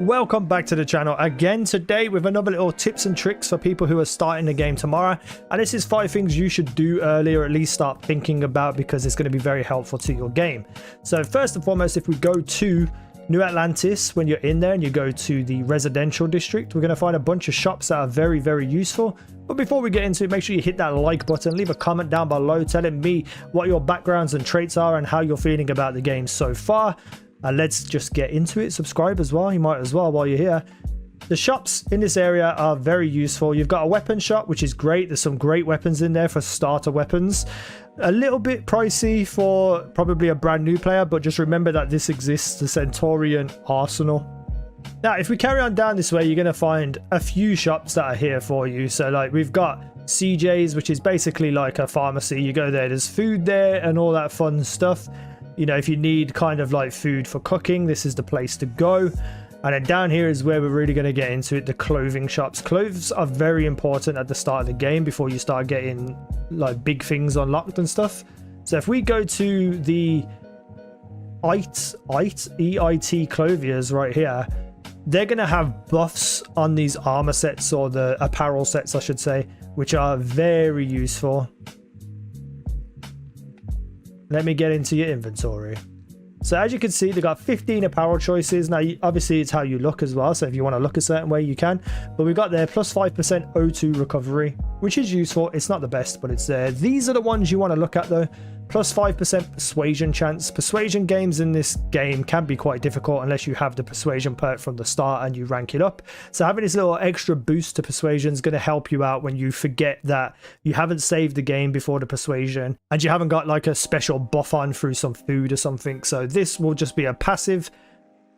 Welcome back to the channel again today with another little tips and tricks for people who are starting the game tomorrow. And this is 5 things you should do early, or at least start thinking about, because it's going to be very helpful to your game. So first and foremost, if we go to New Atlantis, when you're in there and you go to the residential district, we're going to find a bunch of shops that are very useful. But before we get into it, make sure you hit that like button, leave a comment down below telling me what your backgrounds and traits are and how you're feeling about the game so far. And let's just get into it. Subscribe as well, you might as well while you're here. The shops in this area are very useful. You've got a weapon shop, which is great. There's some great weapons in there for starter weapons. A little bit pricey for probably a brand new player, but just remember that this exists, the Centurion Arsenal. Now, if we carry on down this way, you're going to find a few shops that are here for you. So like we've got CJ's, which is basically like a pharmacy. You go there, there's food there and all that fun stuff. You know, if you need kind of like food for cooking, this is the place to go. And then down here is where we're really going to get into it, the clothing shops. Clothes are very important at the start of the game before you start getting like big things unlocked and stuff. So if we go to the EIT clothiers right here, they're going to have buffs on these armor sets, or the apparel sets I should say, which are very useful. Let me get into your inventory. So as you can see, they got 15 apparel choices. Now, obviously, it's how you look as well. So if you want to look a certain way, you can. But we've got there plus 5% O2 recovery, which is useful. It's not the best, but it's there. These are the ones you want to look at, though. Plus 5% persuasion chance. Persuasion games in this game can be quite difficult unless you have the persuasion perk from the start and you rank it up. So having this little extra boost to persuasion is going to help you out when you forget that you haven't saved the game before the persuasion and you haven't got like a special buff on through some food or something. So this will just be a passive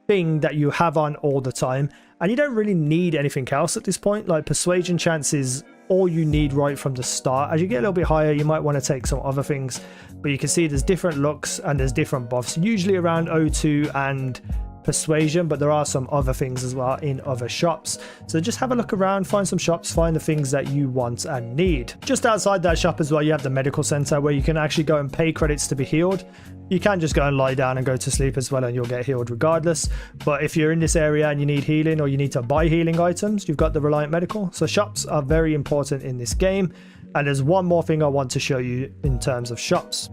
thing that you have on all the time, and you don't really need anything else at this point. Like persuasion chance is all you need right from the start. As you get a little bit higher, you might want to take some other things, but you can see there's different looks and there's different buffs, usually around O2 and persuasion, but there are some other things as well in other shops. So just have a look around, find some shops, find the things that you want and need. Just outside that shop as well, you have the medical center where you can actually go and pay credits to be healed. You can just go and lie down and go to sleep as well, and you'll get healed regardless. But if you're in this area and you need healing, or you need to buy healing items, you've got the Reliant Medical. So shops are very important in this game. And there's one more thing I want to show you in terms of shops.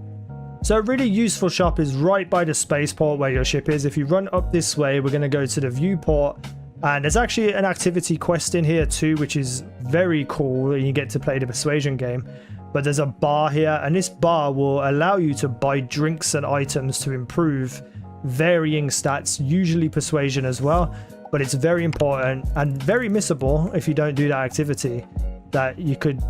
So a really useful shop is right by the spaceport where your ship is. If you run up this way, we're going to go to the viewport, and there's actually an activity quest in here too, which is very cool. You get to play the persuasion game. But there's a bar here, and this bar will allow you to buy drinks and items to improve varying stats, usually persuasion as well. But it's very important and very missable if you don't do that activity, that you could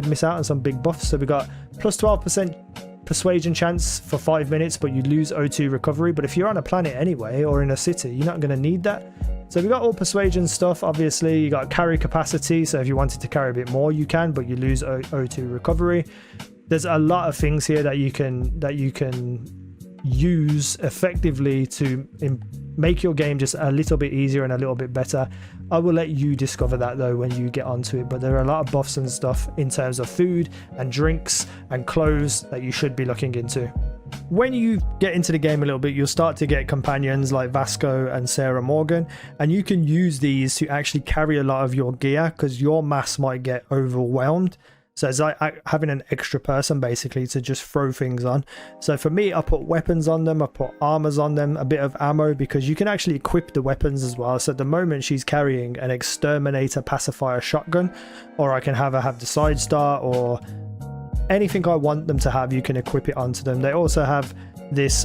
miss out on some big buffs. So we got plus 12% persuasion chance for 5 minutes, but you lose O2 recovery. But if you're on a planet anyway, or in a city, you're not going to need that. So we got all persuasion stuff. Obviously you got carry capacity, so if you wanted to carry a bit more you can, but you lose O2 recovery. There's a lot of things here that you can use effectively to make your game just a little bit easier and a little bit better. I will let you discover that though when you get onto it, but there are a lot of buffs and stuff in terms of food and drinks and clothes that you should be looking into. When you get into the game a little bit, you'll start to get companions like Vasco and Sarah Morgan, and you can use these to actually carry a lot of your gear because your mass might get overwhelmed. So it's like having an extra person basically to just throw things on. So for me, I put weapons on them, I put armors on them, a bit of ammo, because you can actually equip the weapons as well. So at the moment she's carrying an exterminator pacifier shotgun, or I can have her have the side star, or anything I want them to have, you can equip it onto them. They also have this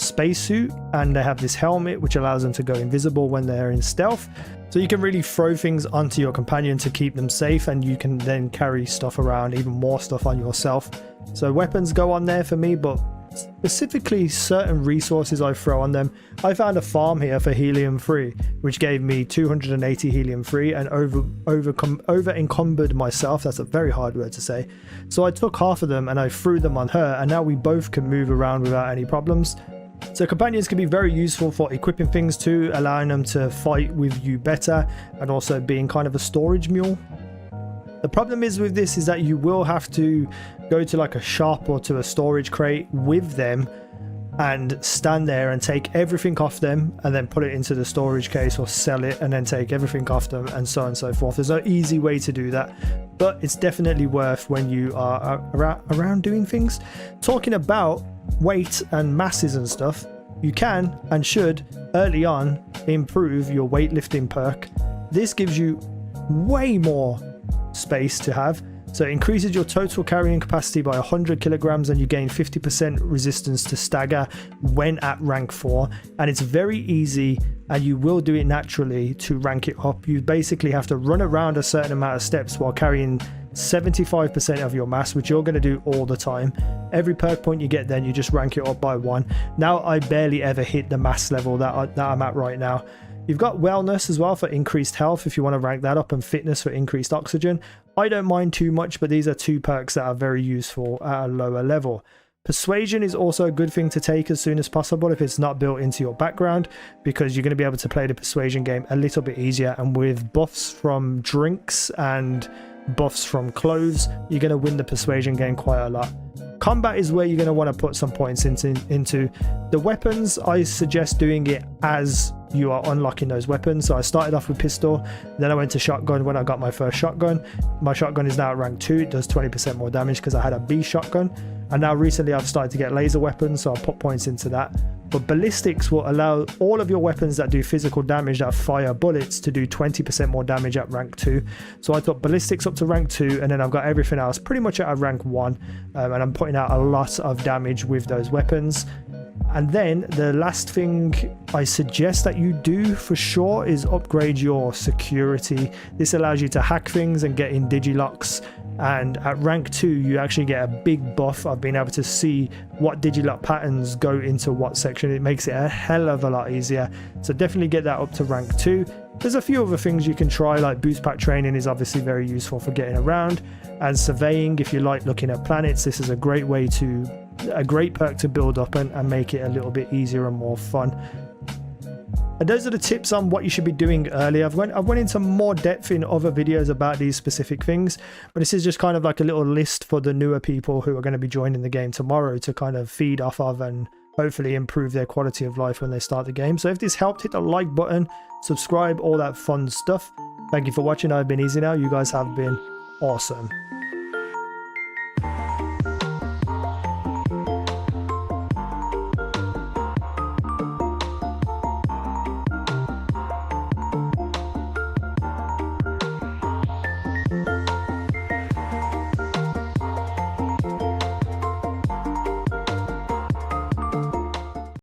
spacesuit, and they have this helmet which allows them to go invisible when they're in stealth. So you can really throw things onto your companion to keep them safe, and you can then carry stuff around, even more stuff on yourself. So weapons go on there for me, but specifically certain resources I throw on them. I found a farm here for helium free, which gave me 280 helium free, and over encumbered myself. That's a very hard word to say. So I took half of them and I threw them on her, and now we both can move around without any problems. So companions can be very useful for equipping things too, allowing them to fight with you better, and also being kind of a storage mule. The problem is with this is that you will have to go to like a shop or to a storage crate with them and stand there and take everything off them and then put it into the storage case, or sell it and then take everything off them, and so on and so forth. There's no easy way to do that, but it's definitely worth when you are around doing things. Talking about weight and masses and stuff, you can and should early on improve your weightlifting perk. This gives you way more space to have. So it increases your total carrying capacity by 100 kilograms, and you gain 50% resistance to stagger when at rank 4. And it's very easy, and you will do it naturally to rank it up. You basically have to run around a certain amount of steps while carrying 75% of your mass, which you're going to do all the time. Every perk point you get, then you just rank it up by 1. Now I barely ever hit the mass level that I'm at right now. You've got wellness as well for increased health if you want to rank that up, and fitness for increased oxygen. I don't mind too much, but these are 2 perks that are very useful at a lower level. Persuasion is also a good thing to take as soon as possible if it's not built into your background, because you're going to be able to play the persuasion game a little bit easier, and with buffs from drinks and buffs from clothes, you're going to win the persuasion game quite a lot. Combat is where you're going to want to put some points into. The weapons, I suggest doing it as you are unlocking those weapons. So I started off with pistol, then I went to shotgun when I got my first shotgun. My shotgun is now at rank 2. It does 20% more damage because I had a B shotgun. And now recently I've started to get laser weapons, so I'll put points into that. But ballistics will allow all of your weapons that do physical damage, that fire bullets, to do 20% more damage at rank 2. So I took ballistics up to rank 2, and then I've got everything else pretty much at a rank 1. And I'm putting out a lot of damage with those weapons. And then the last thing I suggest that you do for sure is upgrade your security. This allows you to hack things and get in digilocks. And at rank 2, you actually get a big buff of being able to see what digilock patterns go into what section. It makes it a hell of a lot easier. So definitely get that up to rank 2. There's a few other things you can try, like boost pack training is obviously very useful for getting around. And surveying, if you like looking at planets, this is a great perk to build up and make it a little bit easier and more fun. And those are the tips on what you should be doing early. I've went into more depth in other videos about these specific things, but this is just kind of like a little list for the newer people who are going to be joining the game tomorrow to kind of feed off of and hopefully improve their quality of life when they start the game. So if this helped, hit the like button, subscribe, all that fun stuff. Thank you for watching. I've been easynow. You guys have been awesome.